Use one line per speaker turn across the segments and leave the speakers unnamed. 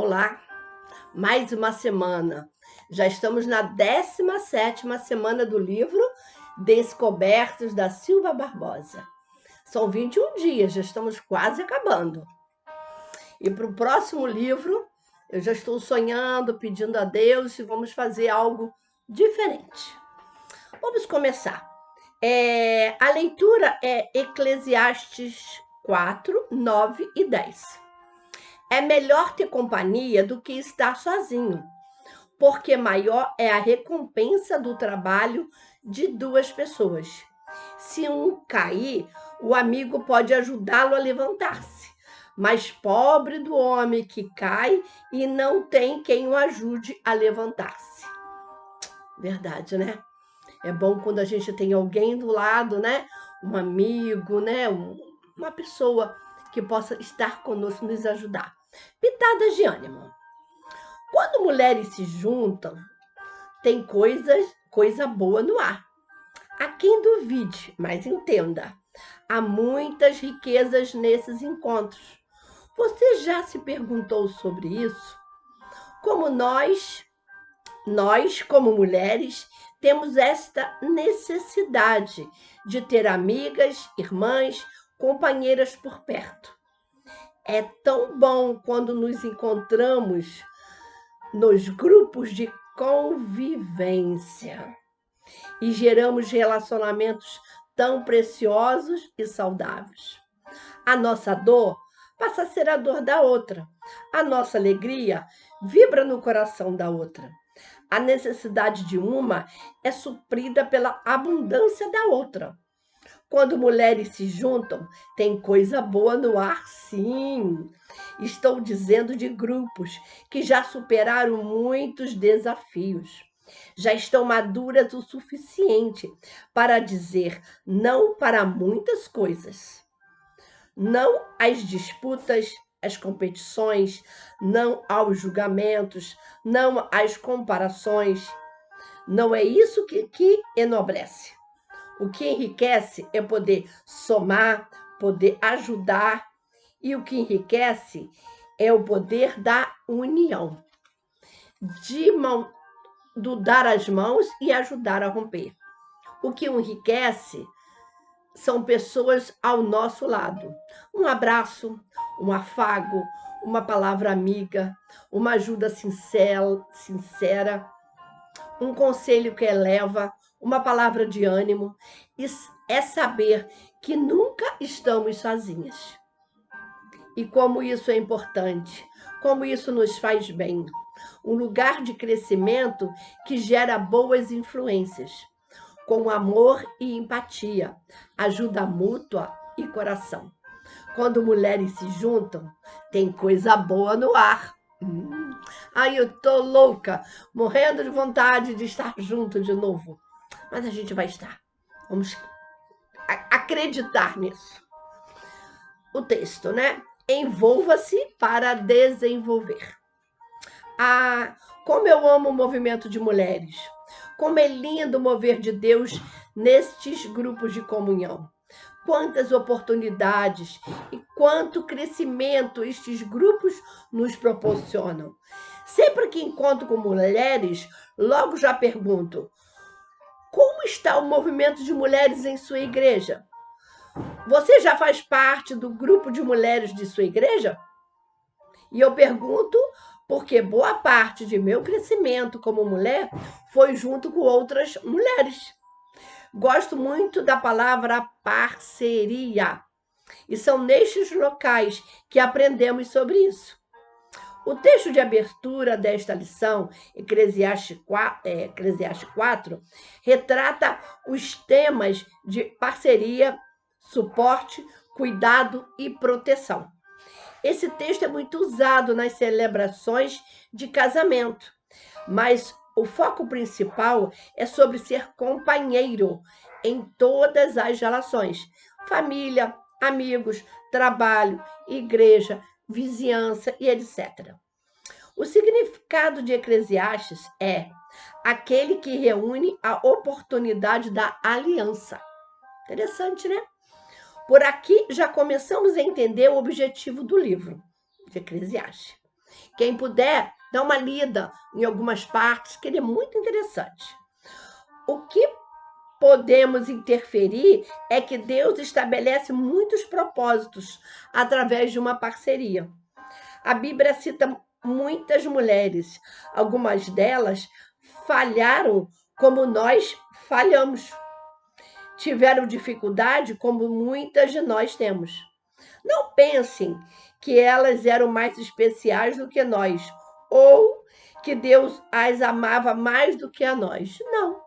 Olá, mais uma semana. Já estamos na 17ª semana do livro Descobertos da Silva Barbosa. São 21 dias, já estamos quase acabando. E para o próximo livro, eu já estou sonhando, pedindo a Deus e vamos fazer algo diferente. Vamos começar. A leitura é Eclesiastes 4, 9 e 10. É melhor ter companhia do que estar sozinho, porque maior é a recompensa do trabalho de duas pessoas. Se um cair, o amigo pode ajudá-lo a levantar-se, mas pobre do homem que cai e não tem quem o ajude a levantar-se. Verdade, né? É bom quando a gente tem alguém do lado, né? Um amigo, né? Uma pessoa que possa estar conosco, nos ajudar. Pitadas de ânimo. Quando mulheres se juntam, tem coisa boa no ar. Há quem duvide, mas entenda. Há muitas riquezas nesses encontros. Você já se perguntou sobre isso? Como nós como mulheres, temos esta necessidade de ter amigas, irmãs, companheiras por perto. É tão bom quando nos encontramos nos grupos de convivência e geramos relacionamentos tão preciosos e saudáveis. A nossa dor passa a ser a dor da outra. A nossa alegria vibra no coração da outra. A necessidade de uma é suprida pela abundância da outra. Quando mulheres se juntam, tem coisa boa no ar, sim. Estou dizendo de grupos que já superaram muitos desafios. Já estão maduras o suficiente para dizer não para muitas coisas. Não às disputas, às competições, não aos julgamentos, não às comparações. Não é isso que enobrece. O que enriquece é poder somar, poder ajudar, e o que enriquece é o poder da união, do dar as mãos e ajudar a romper. O que enriquece são pessoas ao nosso lado. Um abraço, um afago, uma palavra amiga, uma ajuda sincera, um conselho que eleva, uma palavra de ânimo. É saber que nunca estamos sozinhas. E como isso é importante, como isso nos faz bem. Um lugar de crescimento que gera boas influências, com amor e empatia, ajuda mútua e coração. Quando mulheres se juntam, tem coisa boa no ar. Ai, eu tô louca, morrendo de vontade de estar junto de novo. Mas a gente vai estar. Vamos acreditar nisso. O texto, né? Envolva-se para desenvolver. Ah, como eu amo o movimento de mulheres. Como é lindo o mover de Deus nestes grupos de comunhão. Quantas oportunidades e quanto crescimento estes grupos nos proporcionam. Sempre que encontro com mulheres, logo já pergunto: como está o movimento de mulheres em sua igreja? Você já faz parte do grupo de mulheres de sua igreja? E eu pergunto porque boa parte de meu crescimento como mulher foi junto com outras mulheres. Gosto muito da palavra parceria. E são nestes locais que aprendemos sobre isso. O texto de abertura desta lição, Eclesiastes 4, retrata os temas de parceria, suporte, cuidado e proteção. Esse texto é muito usado nas celebrações de casamento, mas o foco principal é sobre ser companheiro em todas as relações: família, amigos, trabalho, igreja, vizinhança e etc. O significado de Eclesiastes é aquele que reúne a oportunidade da aliança. Interessante, né? Por aqui já começamos a entender o objetivo do livro de Eclesiastes. Quem puder, dá uma lida em algumas partes, que ele é muito interessante. O que podemos interferir é que Deus estabelece muitos propósitos através de uma parceria. A Bíblia cita muitas mulheres, algumas delas falharam como nós falhamos, tiveram dificuldade como muitas de nós temos. Não pensem que elas eram mais especiais do que nós, ou que Deus as amava mais do que a nós. Não.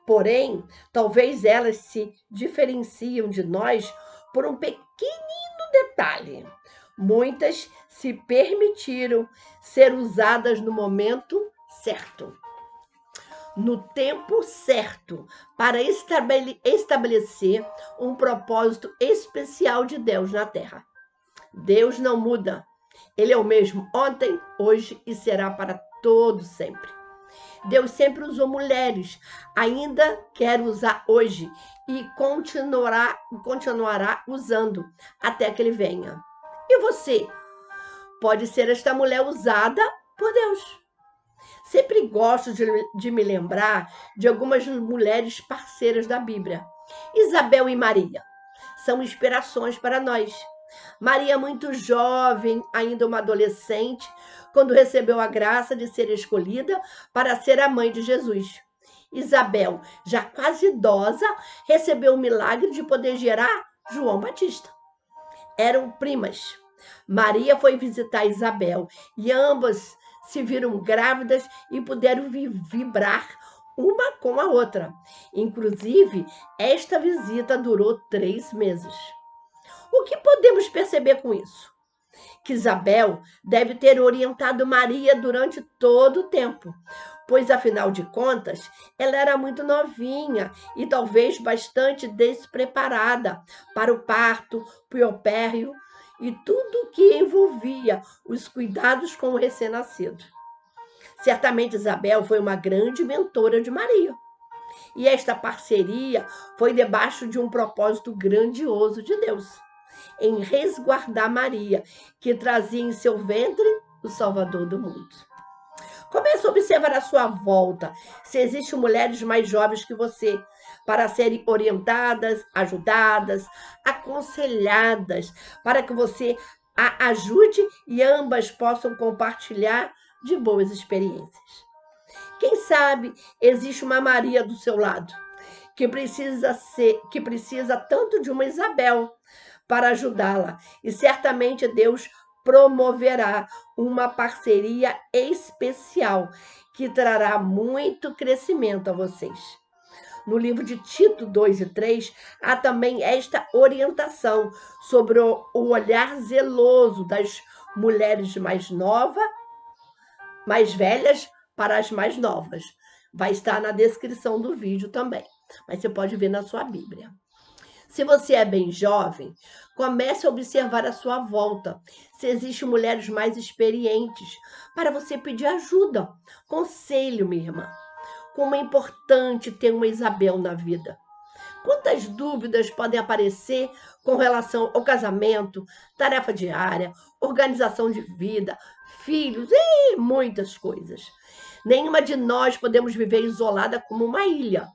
Porém, talvez elas se diferenciam de nós por um pequenino detalhe. Muitas se permitiram ser usadas no momento certo, no tempo certo, para estabelecer um propósito especial de Deus na Terra. Deus não muda. Ele é o mesmo ontem, hoje e será para todo sempre. Deus sempre usou mulheres, ainda quer usar hoje e continuará usando até que ele venha. E você pode ser esta mulher usada por Deus. Sempre gosto de me lembrar de algumas mulheres parceiras da Bíblia. Isabel e Maria são inspirações para nós. Maria, muito jovem, ainda uma adolescente, quando recebeu a graça de ser escolhida para ser a mãe de Jesus. Isabel, já quase idosa, recebeu o milagre de poder gerar João Batista. Eram primas. Maria foi visitar Isabel e ambas se viram grávidas e puderam vibrar uma com a outra. Inclusive, esta visita durou 3 meses. O que podemos perceber com isso? Que Isabel deve ter orientado Maria durante todo o tempo, pois, afinal de contas, ela era muito novinha e talvez bastante despreparada para o parto, puerpério e tudo que envolvia os cuidados com o recém-nascido. Certamente Isabel foi uma grande mentora de Maria. E esta parceria foi debaixo de um propósito grandioso de Deus, em resguardar Maria, que trazia em seu ventre o Salvador do mundo. Comece a observar à sua volta se existem mulheres mais jovens que você, para serem orientadas, ajudadas, aconselhadas, para que você a ajude e ambas possam compartilhar de boas experiências. Quem sabe existe uma Maria do seu lado, que precisa tanto de uma Isabel para ajudá-la, e certamente Deus promoverá uma parceria especial que trará muito crescimento a vocês. No livro de Tito 2 e 3, há também esta orientação sobre o olhar zeloso das mulheres mais velhas para as mais novas. Vai estar na descrição do vídeo também, mas você pode ver na sua Bíblia. Se você é bem jovem, comece a observar à sua volta se existem mulheres mais experientes para você pedir ajuda, conselho, minha irmã. Como é importante ter uma Isabel na vida. Quantas dúvidas podem aparecer com relação ao casamento, tarefa diária, organização de vida, filhos e muitas coisas. Nenhuma de nós podemos viver isolada como uma ilha.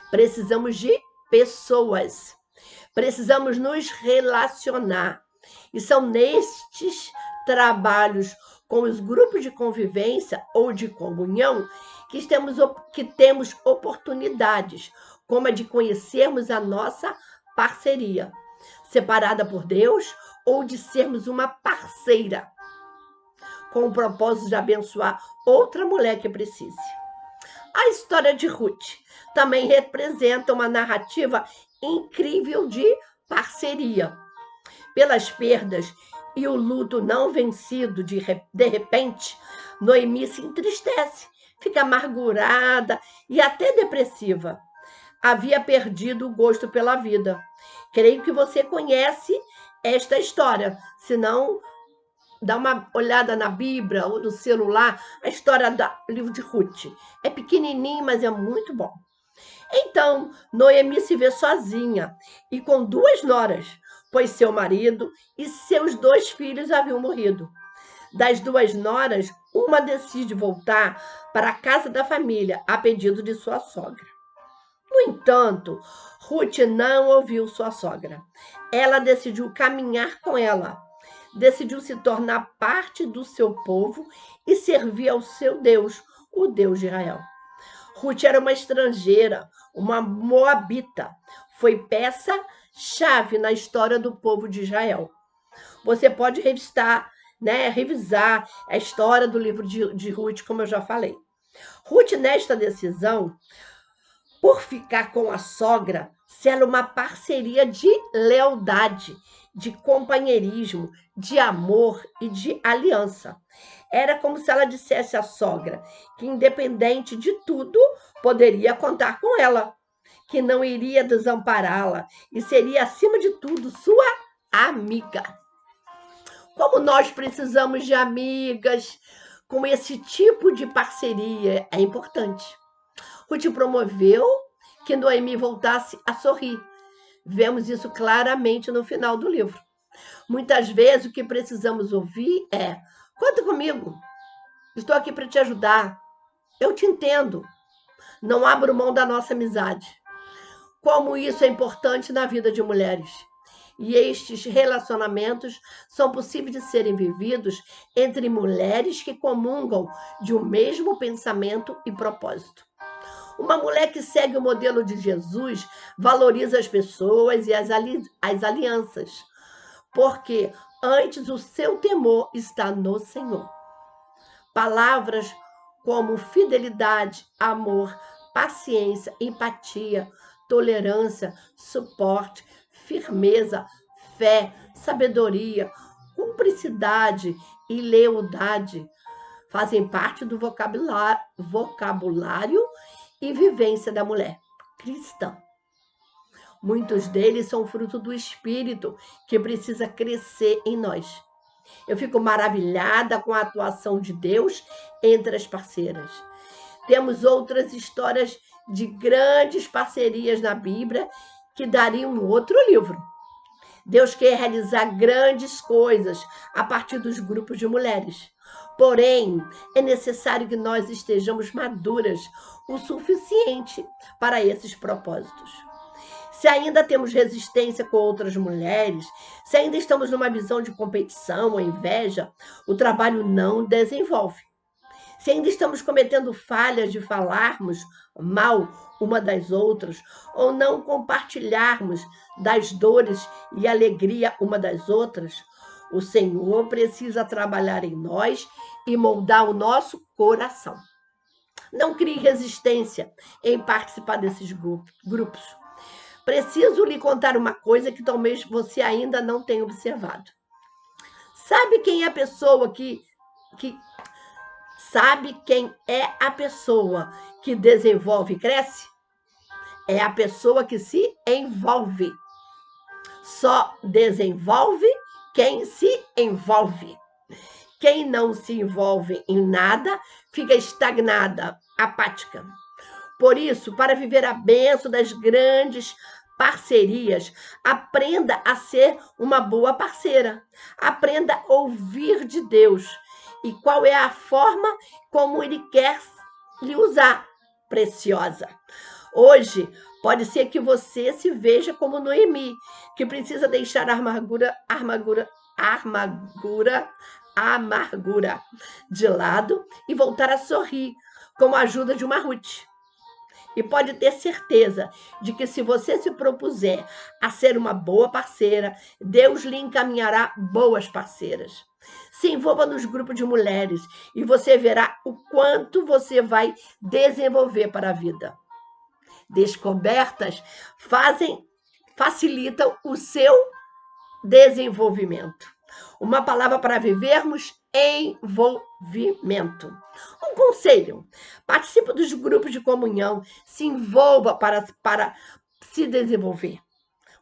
Precisamos de pessoas. Precisamos nos relacionar. E são nestes trabalhos com os grupos de convivência ou de comunhão que temos oportunidades, como a de conhecermos a nossa parceria, separada por Deus, ou de sermos uma parceira, com o propósito de abençoar outra mulher que precise. A história de Ruth também representa uma narrativa incrível de parceria. Pelas perdas e o luto não vencido de repente, Noemi se entristece, fica amargurada e até depressiva. Havia perdido o gosto pela vida. Creio que você conhece esta história. Se não, dá uma olhada na Bíblia ou no celular, a história do livro de Ruth. É pequenininho, mas é muito bom. Então, Noemi se vê sozinha e com 2 noras, pois seu marido e seus 2 filhos haviam morrido. Das duas noras, uma decide voltar para a casa da família a pedido de sua sogra. No entanto, Ruth não ouviu sua sogra. Ela decidiu caminhar com ela, decidiu se tornar parte do seu povo e servir ao seu Deus, o Deus de Israel. Ruth era uma estrangeira, uma moabita. Foi peça-chave na história do povo de Israel. Você pode revisar a história do livro de Ruth, como eu já falei. Ruth, nesta decisão, por ficar com a sogra, sela uma parceria de lealdade, de companheirismo, de amor e de aliança. Era como se ela dissesse à sogra que, independente de tudo, poderia contar com ela, que não iria desampará-la e seria, acima de tudo, sua amiga. Como nós precisamos de amigas com esse tipo de parceria, é importante. Ruth promoveu que Noemi voltasse a sorrir. Vemos isso claramente no final do livro. Muitas vezes o que precisamos ouvir é: conta comigo, estou aqui para te ajudar, eu te entendo, não abro mão da nossa amizade. Como isso é importante na vida de mulheres. E estes relacionamentos são possíveis de serem vividos entre mulheres que comungam de um mesmo pensamento e propósito. Uma mulher que segue o modelo de Jesus valoriza as pessoas e as alianças, porque antes o seu temor está no Senhor. Palavras como fidelidade, amor, paciência, empatia, tolerância, suporte, firmeza, fé, sabedoria, cumplicidade e lealdade fazem parte do vocabulário e vivência da mulher cristã. Muitos deles são fruto do Espírito que precisa crescer em nós. Eu fico maravilhada com a atuação de Deus entre as parceiras. Temos outras histórias de grandes parcerias na Bíblia que dariam um outro livro. Deus quer realizar grandes coisas a partir dos grupos de mulheres. Porém, é necessário que nós estejamos maduras o suficiente para esses propósitos. Se ainda temos resistência com outras mulheres, se ainda estamos numa visão de competição ou inveja, o trabalho não desenvolve. Se ainda estamos cometendo falhas de falarmos mal uma das outras, ou não compartilharmos das dores e alegria uma das outras, o Senhor precisa trabalhar em nós e moldar o nosso coração. Não crie resistência em participar desses grupos. Preciso lhe contar uma coisa que talvez você ainda não tenha observado. Sabe quem é a pessoa Sabe quem é a pessoa que desenvolve e cresce? É a pessoa que se envolve. Só desenvolve quem se envolve. Quem não se envolve em nada fica estagnada, apática. Por isso, para viver a bênção das grandes parcerias, aprenda a ser uma boa parceira. Aprenda a ouvir de Deus e qual é a forma como Ele quer lhe usar, preciosa. Hoje, pode ser que você se veja como Noemi, que precisa deixar a amargura de lado e voltar a sorrir com a ajuda de uma Ruth. E pode ter certeza de que se você se propuser a ser uma boa parceira, Deus lhe encaminhará boas parceiras. Se envolva nos grupos de mulheres e você verá o quanto você vai desenvolver para a vida. Descobertas facilitam o seu desenvolvimento. Uma palavra para vivermos: envolvimento. Um conselho: participe dos grupos de comunhão, se envolva para se desenvolver.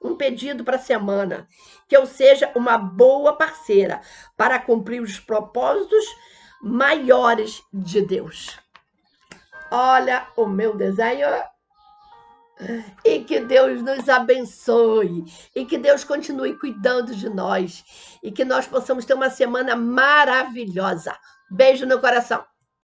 Um pedido para a semana: que eu seja uma boa parceira para cumprir os propósitos maiores de Deus. Olha o meu desenho. E que Deus nos abençoe. E que Deus continue cuidando de nós. E que nós possamos ter uma semana maravilhosa. Beijo no coração.